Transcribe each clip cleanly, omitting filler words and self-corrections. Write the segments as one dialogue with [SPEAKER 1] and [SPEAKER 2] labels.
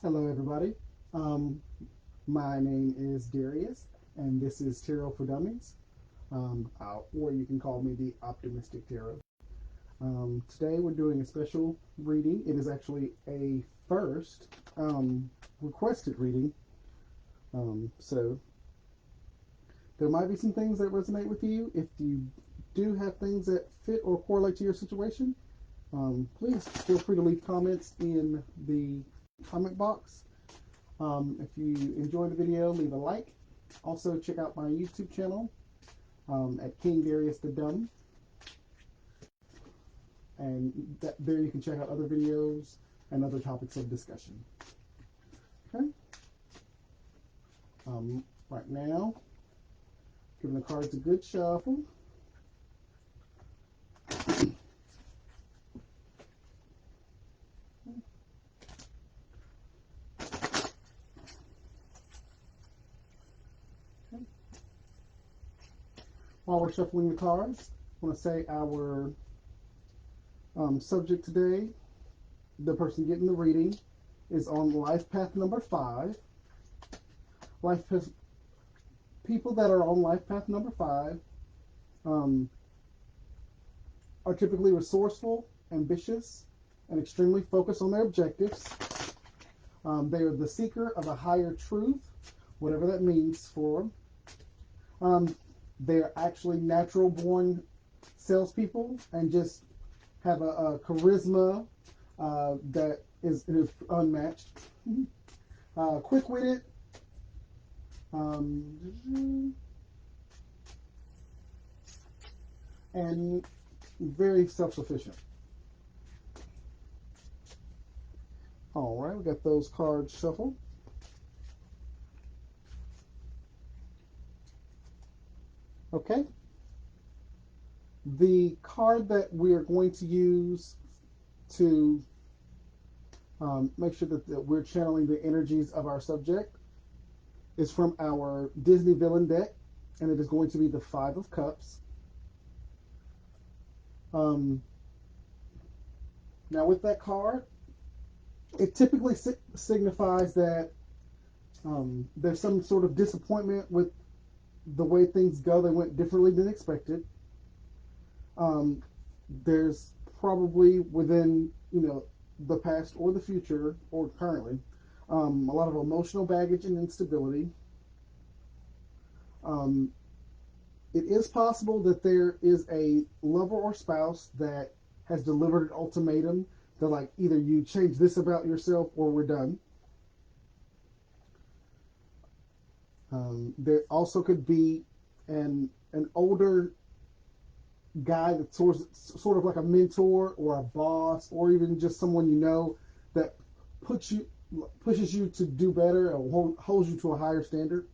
[SPEAKER 1] Hello, everybody. Um, my name is Darius, and this is Tarot for Dummies, or you can call me the Optimistic Tarot. Today, we're doing a special reading. It is actually a first requested reading, so there might be some things that resonate with you. If you do have things that fit or correlate to your situation, please feel free to leave comments in the comment box. If you enjoy the video, leave a like. Also, check out my YouTube channel at King Darius the Dumb, and there you can check out other videos and other topics of discussion. Okay. Right now, giving the cards a good shuffle. While we're shuffling the cards, I want to say our subject today, the person getting the reading, is on life path number 5. Life path, people that are on life path number 5 um, are typically resourceful, ambitious, and extremely focused on their objectives. They are the seeker of a higher truth, whatever that means for them. They are actually natural born salespeople and just have a charisma that is unmatched. Quick-witted, and very self-sufficient. All right, we got those cards shuffled. Okay. The card that we are going to use to make sure that we're channeling the energies of our subject is from our Disney villain deck, and it is going to be the Five of Cups. Now, with that card, it typically signifies that there's some sort of disappointment with the way things go. They went differently than expected. There's probably within, the past or the future or currently, a lot of emotional baggage and instability. It is possible that there is a lover or spouse that has delivered an ultimatum that, like, either you change this about yourself or we're done. There also could be an older guy that's sort of like a mentor or a boss or even just someone that pushes you to do better or holds you to a higher standard.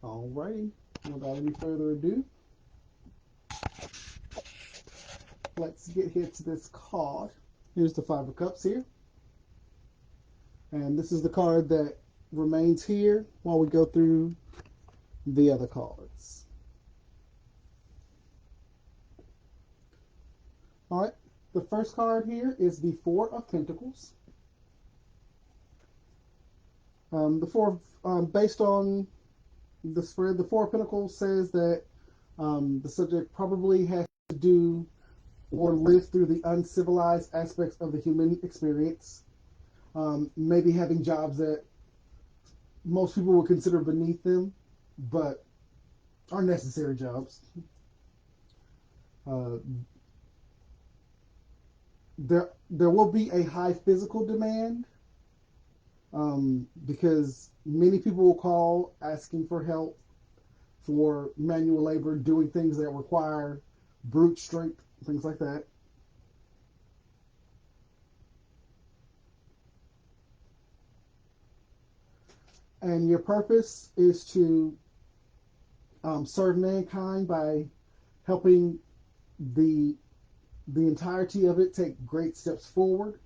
[SPEAKER 1] Alrighty, without any further ado, let's get here to this card. Here's the Five of Cups here. And this is the card that remains here while we go through the other cards. All right, the first card here is the Four of Pentacles. Based on the spread, the Four of Pentacles says that the subject probably has to do or live through the uncivilized aspects of the human experience. Maybe having jobs that most people would consider beneath them, but are necessary jobs. There will be a high physical demand because many people will call asking for help for manual labor, doing things that require brute strength, things like that. And your purpose is to serve mankind by helping the entirety of it take great steps forward.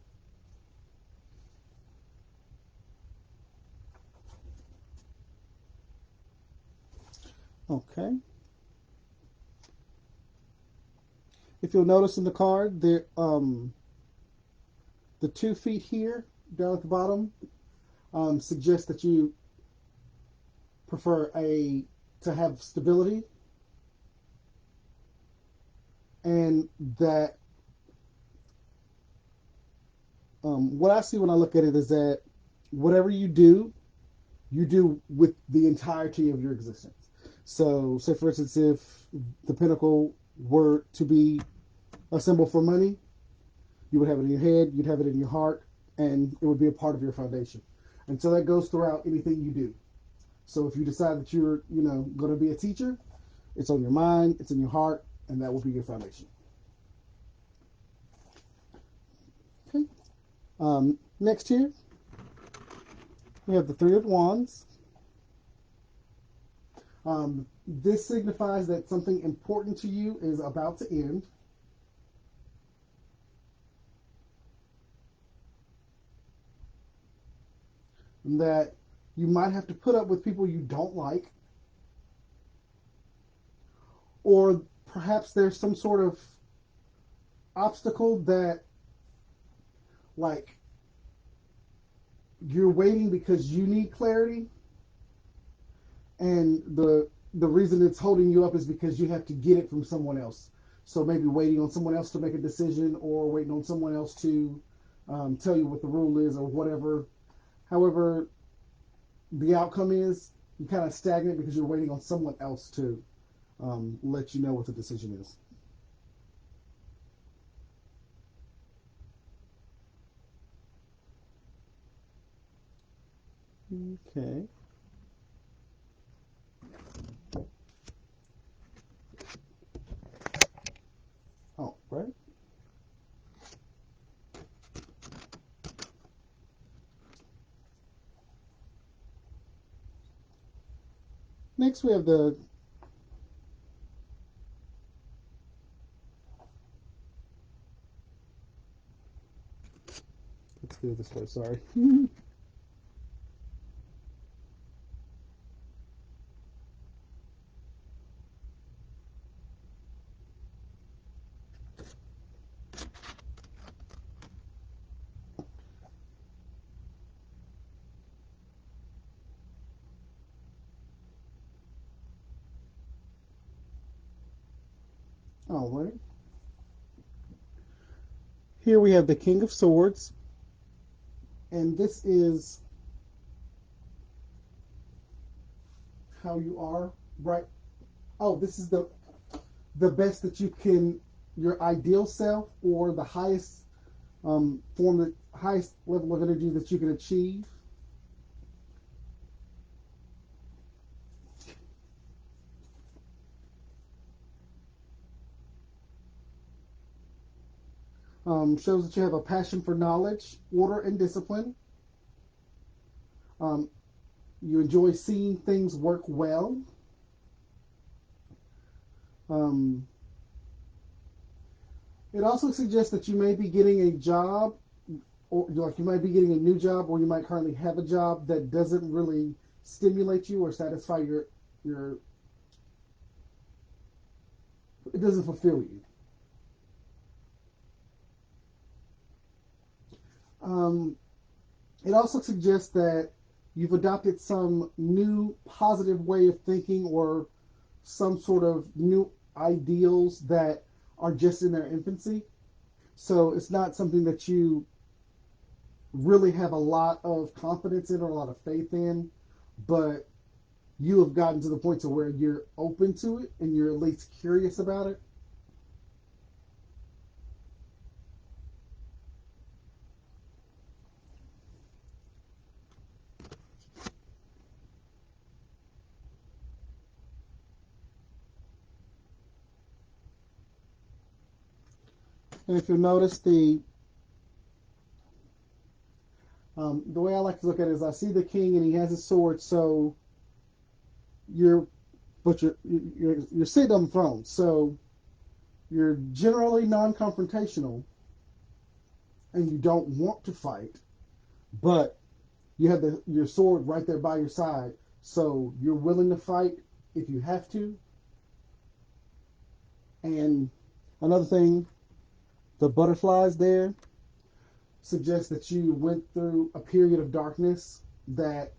[SPEAKER 1] Okay. If you'll notice in the card, the 2 feet here down at the bottom suggests that you prefer to have stability, and that what I see when I look at it is that whatever you do with the entirety of your existence. So, say for instance, if the pentacle were to be a symbol for money, you would have it in your head, you'd have it in your heart, and it would be a part of your foundation. And so that goes throughout anything you do. So if you decide that you're, going to be a teacher, it's on your mind, it's in your heart, and that will be your foundation. Okay. Next here, we have the Three of Wands. This signifies that something important to you is about to end. And that you might have to put up with people you don't like. Or perhaps there's some sort of obstacle that, like, you're waiting because you need clarity, and the reason it's holding you up is because you have to get it from someone else. So maybe waiting on someone else to make a decision, or waiting on someone else to tell you what the rule is, or whatever. However, the outcome is you're kind of stagnant because you're waiting on someone else to let you know what the decision is. Okay. Oh, right. Next, we have the let's do it this way. Sorry. All right. Here we have the King of Swords, and this is how you are, right? Oh, this is the best that you can, your ideal self, or the highest the highest level of energy that you can achieve. Shows that you have a passion for knowledge, order, and discipline. Um, you enjoy seeing things work well. Um, it also suggests that you may be getting a job, or like you might be getting a new job, or you might currently have a job that doesn't really stimulate you or satisfy your it doesn't fulfill you. Um, it also suggests that you've adopted some new positive way of thinking, or some sort of new ideals that are just in their infancy. So it's not something that you really have a lot of confidence in or a lot of faith in, but you have gotten to the point to where you're open to it and you're at least curious about it. And if you notice, the way I like to look at it is I see the king and he has his sword, so you're you're sitting on the throne, so you're generally non-confrontational and you don't want to fight, but you have your sword right there by your side, so you're willing to fight if you have to, and Another thing, the butterflies there suggest that you went through a period of darkness that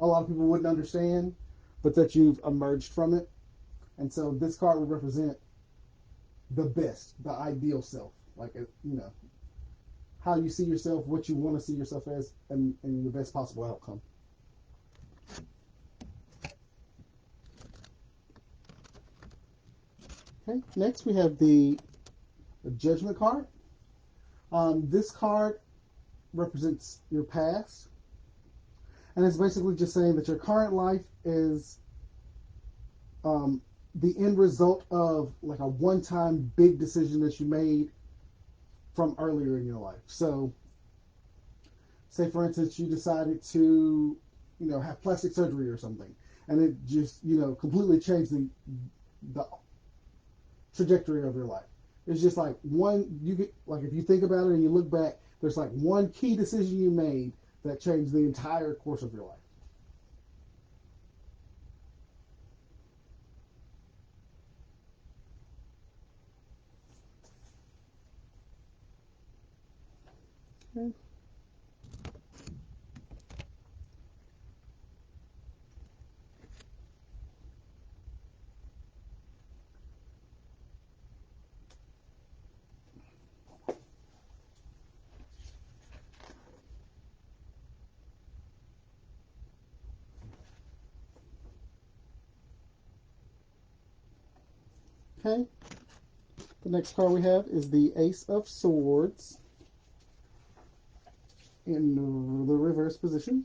[SPEAKER 1] a lot of people wouldn't understand, but that you've emerged from it. And so this card would represent the best, the ideal self, like how you see yourself, what you want to see yourself as, and the best possible outcome. Okay, next we have the Judgment card. This card represents your past, and it's basically just saying that your current life is um, the end result of like a one-time big decision that you made from earlier in your life. So, say for instance, you decided to, have plastic surgery or something, and it just, completely changed the trajectory of your life. It's just like you get, like, if you think about it and you look back, there's like one key decision you made that changed the entire course of your life. Okay. Okay. The next card we have is the Ace of Swords in the reverse position.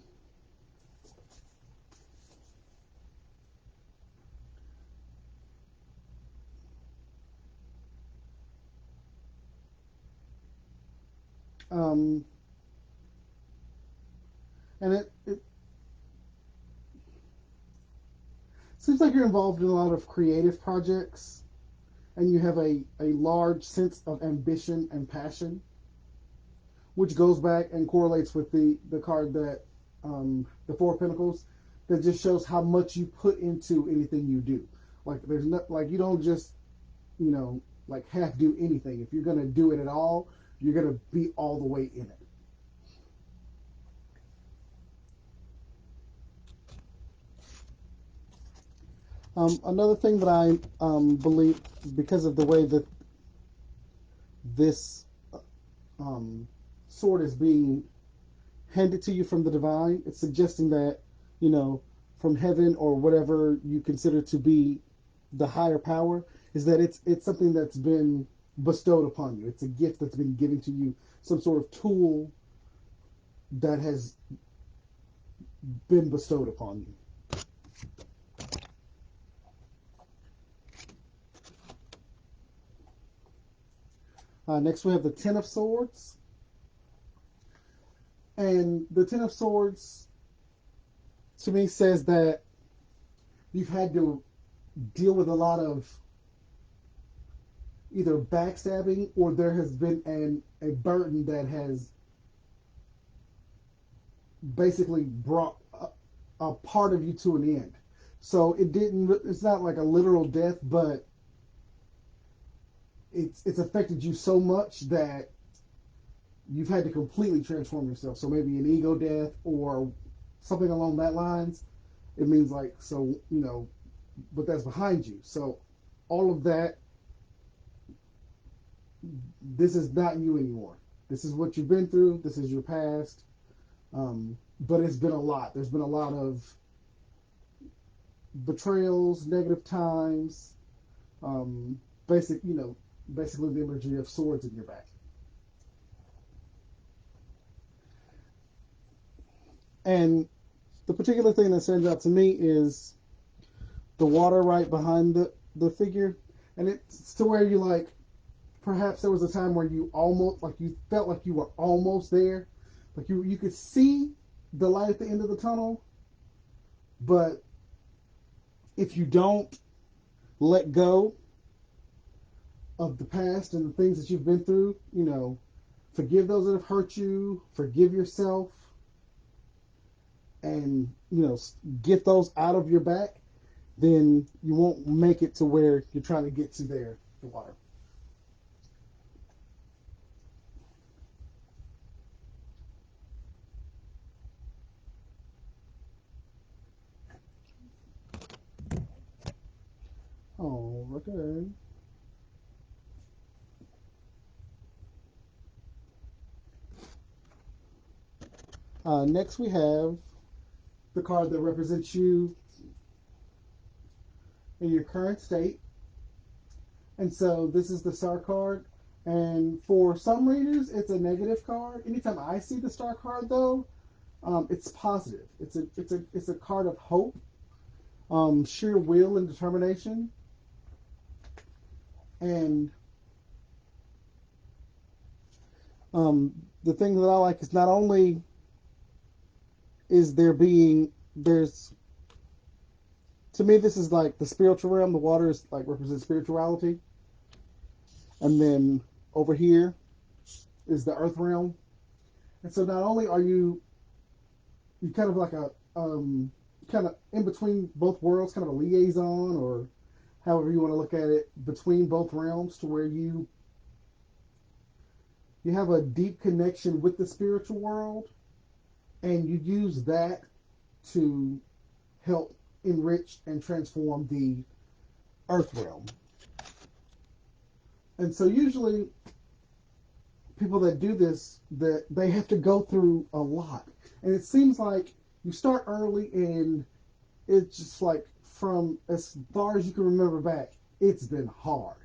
[SPEAKER 1] Um, and it seems like you're involved in a lot of creative projects, and you have a large sense of ambition and passion, which goes back and correlates with the card that the Four of Pentacles, that just shows how much you put into anything you do. Like there's not, like, you don't just, like half do anything. If you're gonna do it at all, you're gonna be all the way in it. Another thing that I believe, because of the way that this um, sword is being handed to you from the divine, it's suggesting that, you know, from heaven or whatever you consider to be the higher power, is that it's something that's been bestowed upon you. It's a gift that's been given to you, some sort of tool that has been bestowed upon you. Next, we have the Ten of Swords. And the Ten of Swords, to me, says that you've had to deal with a lot of either backstabbing, or there has been a burden that has basically brought a part of you to an end. So it's not like a literal death, but it's affected you so much that you've had to completely transform yourself. So maybe an ego death or something along that lines. It means like, so, but that's behind you. So all of that, this is not you anymore. This is what you've been through. This is your past. But it's been a lot. There's been a lot of betrayals, negative times, um, basically the imagery of swords in your back. And the particular thing that stands out to me is the water right behind the figure. And it's to where you, like, perhaps there was a time where you almost, like, you felt like you were almost there. Like you could see the light at the end of the tunnel, but if you don't let go of the past and the things that you've been through, forgive those that have hurt you, forgive yourself, and, get those out of your back, then you won't make it to where you're trying to get to there the water. Oh, okay. Next, we have the card that represents you in your current state. And so this is the star card. And for some readers, it's a negative card. Anytime I see the star card, though, it's positive. It's a card of hope, sheer will and determination. And the thing that I like is not only is there's to me this is like the spiritual realm. The water is like represents spirituality, and then over here is the earth realm. And so not only are you kind of like a kind of in between both worlds, kind of a liaison, or however you want to look at it, between both realms, to where you have a deep connection with the spiritual world, and you use that to help enrich and transform the earth realm. And so usually people that do this, that they have to go through a lot. And it seems like you start early, and it's just like from as far as you can remember back, it's been hard.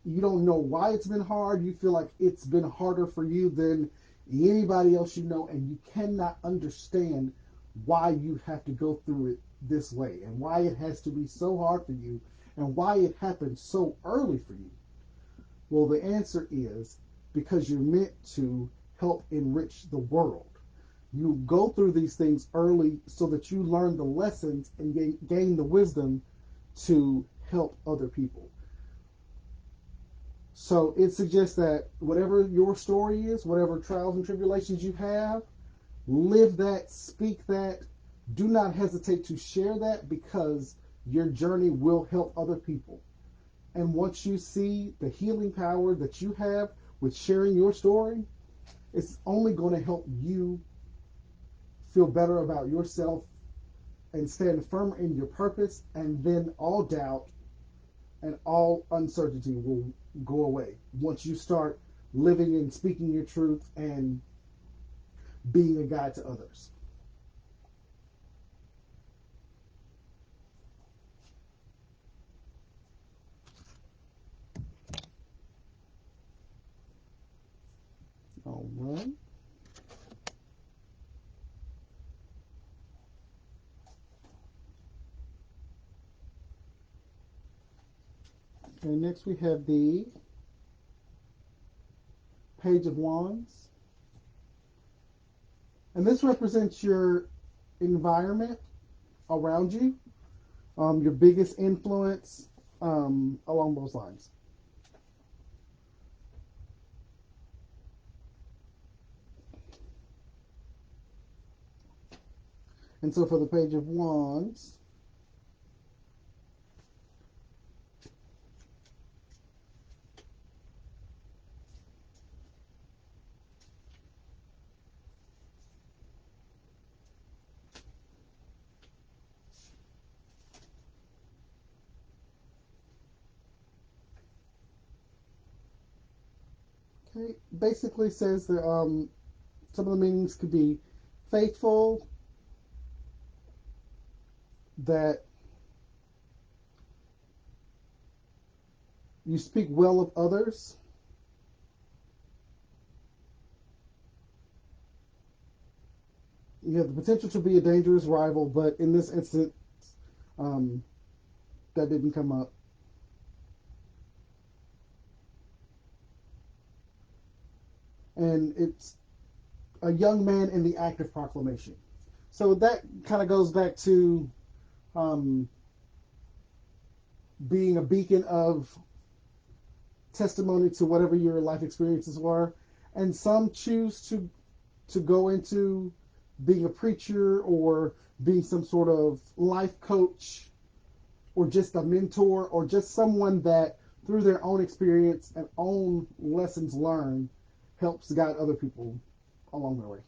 [SPEAKER 1] You don't know why it's been hard. You feel like it's been harder for you than anybody else you know, and you cannot understand why you have to go through it this way, and why it has to be so hard for you, and why it happened so early for you. Well, the answer is because you're meant to help enrich the world. You go through these things early so that you learn the lessons and gain the wisdom to help other people. So it suggests that whatever your story is, whatever trials and tribulations you have, live that, speak that. Do not hesitate to share that, because your journey will help other people. And once you see the healing power that you have with sharing your story, it's only going to help you feel better about yourself and stand firm in your purpose. And then all doubt and all uncertainty will go away once you start living and speaking your truth and being a guide to others. All right. And next we have the Page of Wands. And this represents your environment around you, your biggest influence along those lines. And so for the Page of Wands, okay, basically says that some of the meanings could be faithful, that you speak well of others, you have the potential to be a dangerous rival, but in this instance, um, that didn't come up. And it's a young man in the act of proclamation. So that kind of goes back to um, being a beacon of testimony to whatever your life experiences were. And some choose to go into being a preacher, or being some sort of life coach, or just a mentor, or just someone that through their own experience and own lessons learned, helps guide other people along their way.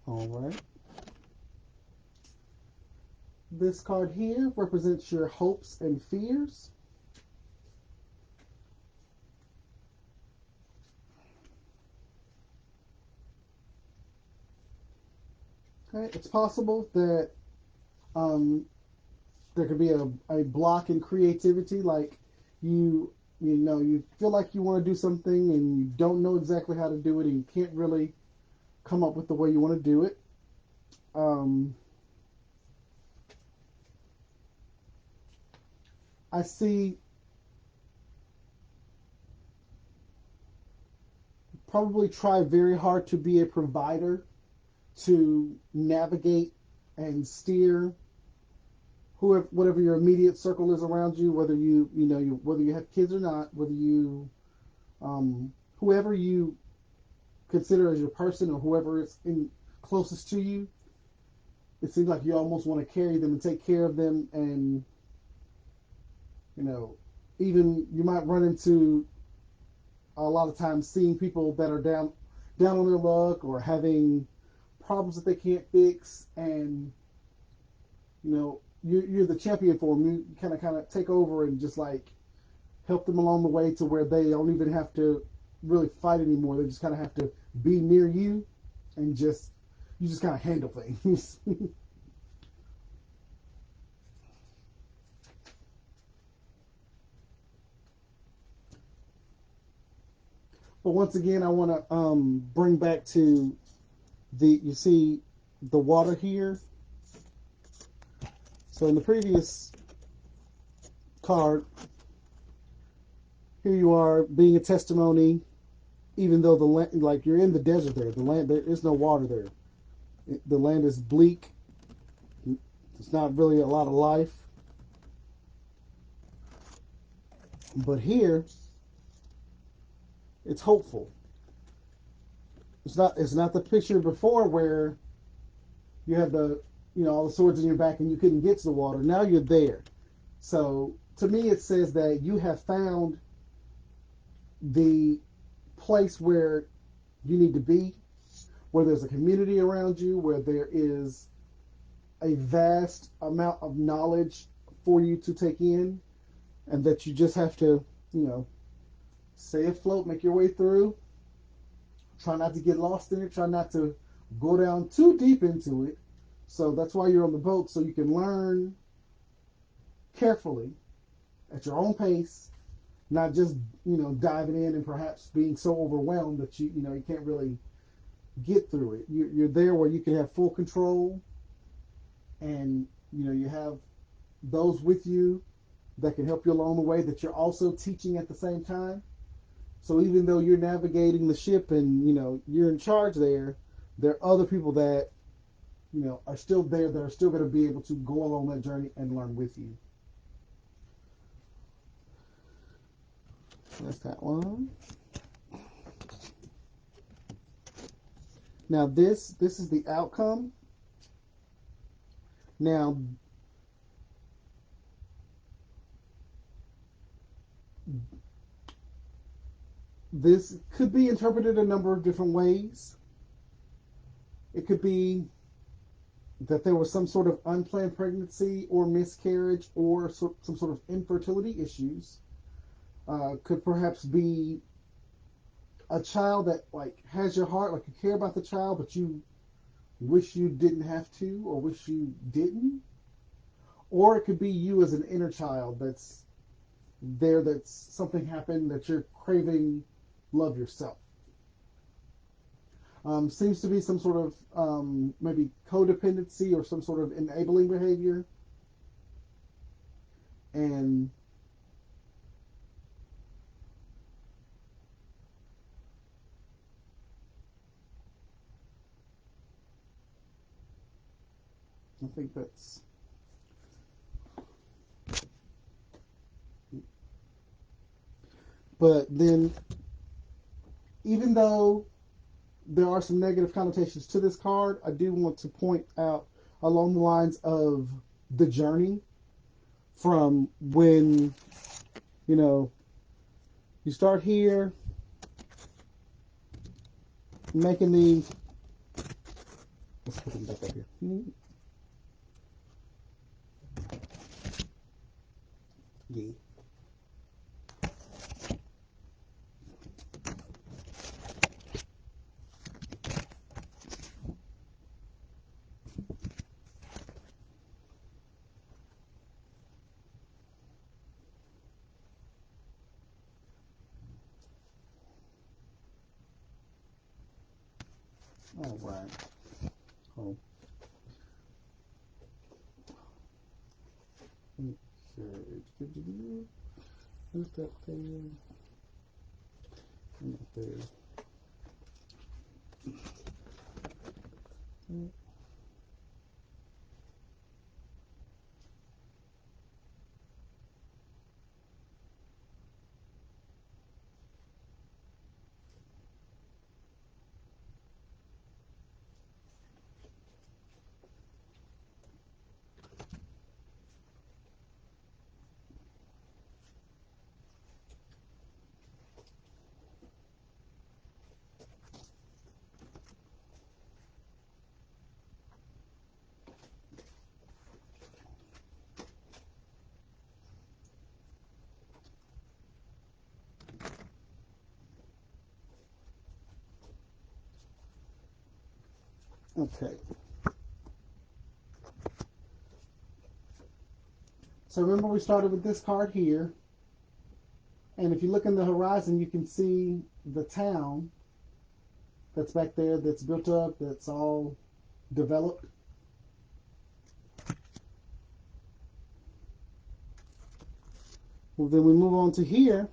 [SPEAKER 1] All right. This card here represents your hopes and fears. Okay. It's possible that um, there could be a block in creativity, like you feel like you want to do something and you don't know exactly how to do it and you can't really come up with the way you want to do it. Um, I see probably try very hard to be a provider, to navigate and steer whoever, whatever your immediate circle is around you, whether whether you have kids or not, whether you whoever you consider as your person or whoever is in closest to you. It seems like you almost want to carry them and take care of them, and you know, even you might run into a lot of times seeing people that are down on their luck or having problems that they can't fix, and you're the champion for them. You kind of take over and just like help them along the way to where they don't even have to really fight anymore. They just kind of have to be near you and you just kind of handle things. But once again, I want to bring back to you see the water here. So in the previous card, here you are being a testimony, even though the land, like you're in the desert there, the land, there is no water there. The land is bleak. It's not really a lot of life. But here, it's hopeful. It's not the picture before where you have all the swords in your back and you couldn't get to the water. Now you're there. So to me, it says that you have found the place where you need to be, where there's a community around you, where there is a vast amount of knowledge for you to take in, and that you just have to, stay afloat, make your way through. Try not to get lost in it. Try not to go down too deep into it. So that's why you're on the boat, so you can learn carefully at your own pace, not just diving in and perhaps being so overwhelmed that you can't really get through it. You're there where you can have full control, and you have those with you that can help you along the way, that you're also teaching at the same time. So even though you're navigating the ship and you're in charge there are other people that are still there, that are still going to be able to go along that journey and learn with you. That's that one. Now this is the outcome. Now this could be interpreted a number of different ways. It could be that there was some sort of unplanned pregnancy or miscarriage or some sort of infertility issues. Could perhaps be a child that like has your heart, like you care about the child, but you wish you didn't have to or wish you didn't. Or it could be you as an inner child that's there, that's something happened that you're craving love yourself. Seems to be some sort of maybe codependency or some sort of enabling behavior. And I think that's. But then, even though there are some negative connotations to this card, I do want to point out along the lines of the journey from when, you know, you start here making the, let's put them back up here. Yeah. All right. Oh. Okay. Who's that thing? There. Okay. So remember we started with this card here. And if you look in the horizon, you can see the town that's back there, that's built up, that's all developed. Well, then we move on to here.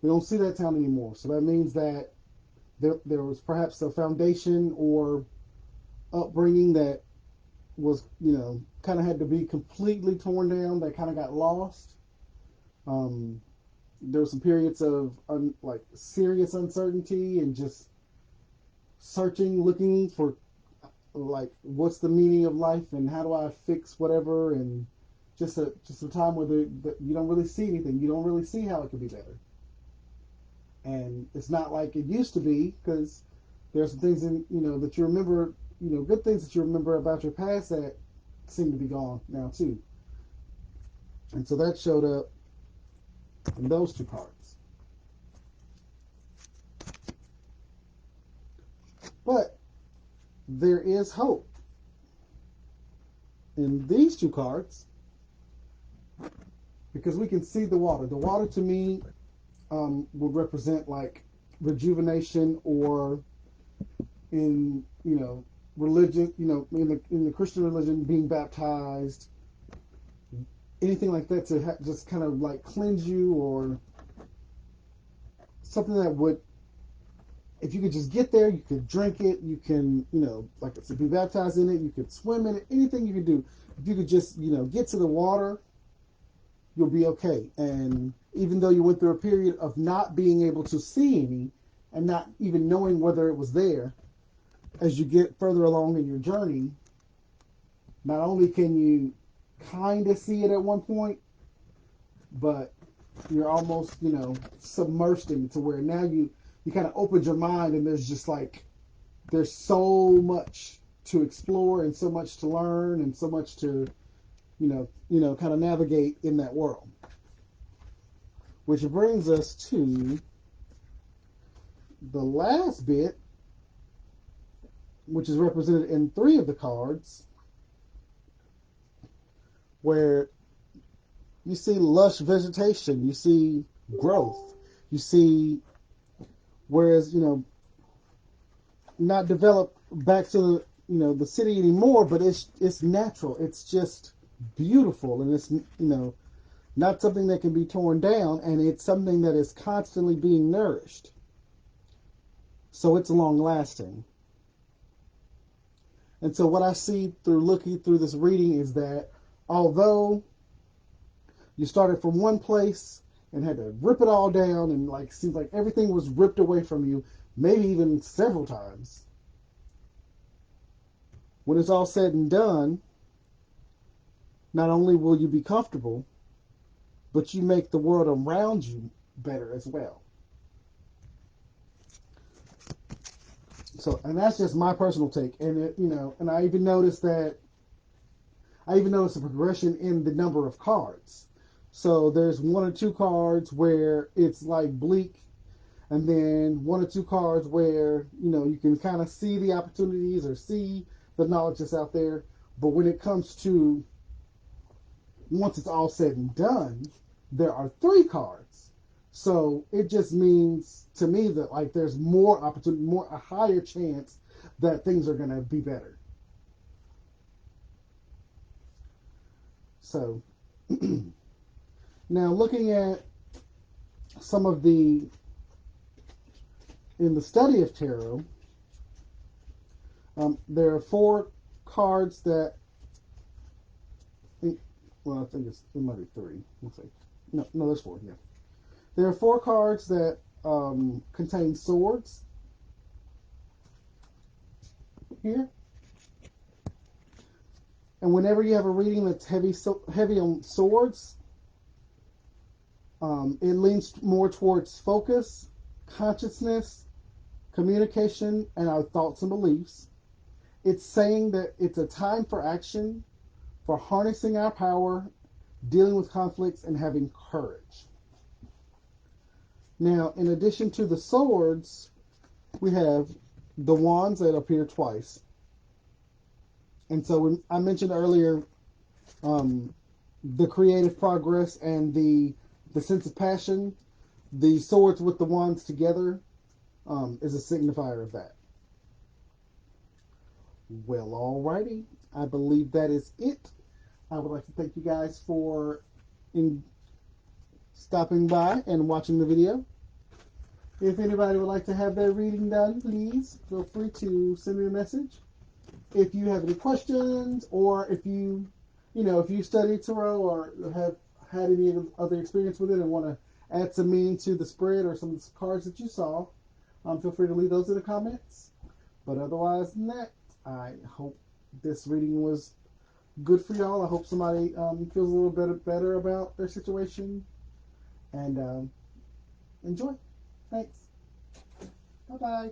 [SPEAKER 1] We don't see that town anymore. So that means that there was perhaps a foundation or upbringing that was, kind of had to be completely torn down, that kind of got lost. There were some periods of like serious uncertainty and just searching, looking for like what's the meaning of life and how do I fix whatever, and just a time where you don't really see anything. You don't really see how it could be better. And it's not like it used to be, because there's some things that you remember, good things that you remember about your past that seem to be gone now too. And so that showed up in those two cards. But there is hope in these two cards, because we can see the water. The water to me would represent like rejuvenation, or in religion, in the Christian religion, being baptized, anything like that, to just kind of like cleanse you, or something that would, if you could just get there, you could drink it, you can, like I said, be baptized in it, you could swim in it, anything you could do. If you could just, get to the water, you'll be okay. And even though you went through a period of not being able to see any, and not even knowing whether it was there, as you get further along in your journey, not only can you kind of see it at one point, but you're almost, submersed in it, to where now you kind of opened your mind, and there's just like, there's so much to explore, and so much to learn, and so much to, kind of navigate in that world. Which brings us to the last bit, which is represented in 3 of the cards, where you see lush vegetation, you see growth, you see, whereas, not developed back to the city anymore, but it's natural, it's just beautiful, and it's not something that can be torn down, and it's something that is constantly being nourished, so it's long lasting. And so what I see through looking through this reading is that although you started from one place and had to rip it all down, and like seems like everything was ripped away from you, maybe even several times. When it's all said and done, not only will you be comfortable, but you make the world around you better as well. So, and that's just my personal take. And and I even noticed a progression in the number of cards. So there's one or two cards where it's like bleak, and then one or two cards where you can kind of see the opportunities or see the knowledge that's out there. But when it comes to once it's all said and done, there are three cards. So it just means to me that like there's more opportunity, a higher chance that things are going to be better. So now looking at some of in the study of tarot, there are four cards that, well, I think it might be three. Let's see. No, there's four. Yeah, there are four cards that contain swords here, and whenever you have a reading that's heavy on swords, it leans more towards focus, consciousness, communication, and our thoughts and beliefs. It's saying that it's a time for action, for harnessing our power, dealing with conflicts, and having courage. Now, in addition to the swords, we have the wands that appear twice. And so when I mentioned earlier the creative progress and the sense of passion, the swords with the wands together is a signifier of that. Well, alrighty. I believe that is it. I would like to thank you guys for stopping by and watching the video. If anybody would like to have their reading done, please feel free to send me a message. If you have any questions, or if you study tarot or have had any other experience with it and want to add some meaning to the spread or some of the cards that you saw, feel free to leave those in the comments. But otherwise than that, I hope this reading was good for y'all. I hope somebody feels a little bit better about their situation. And enjoy. Thanks. Bye-bye.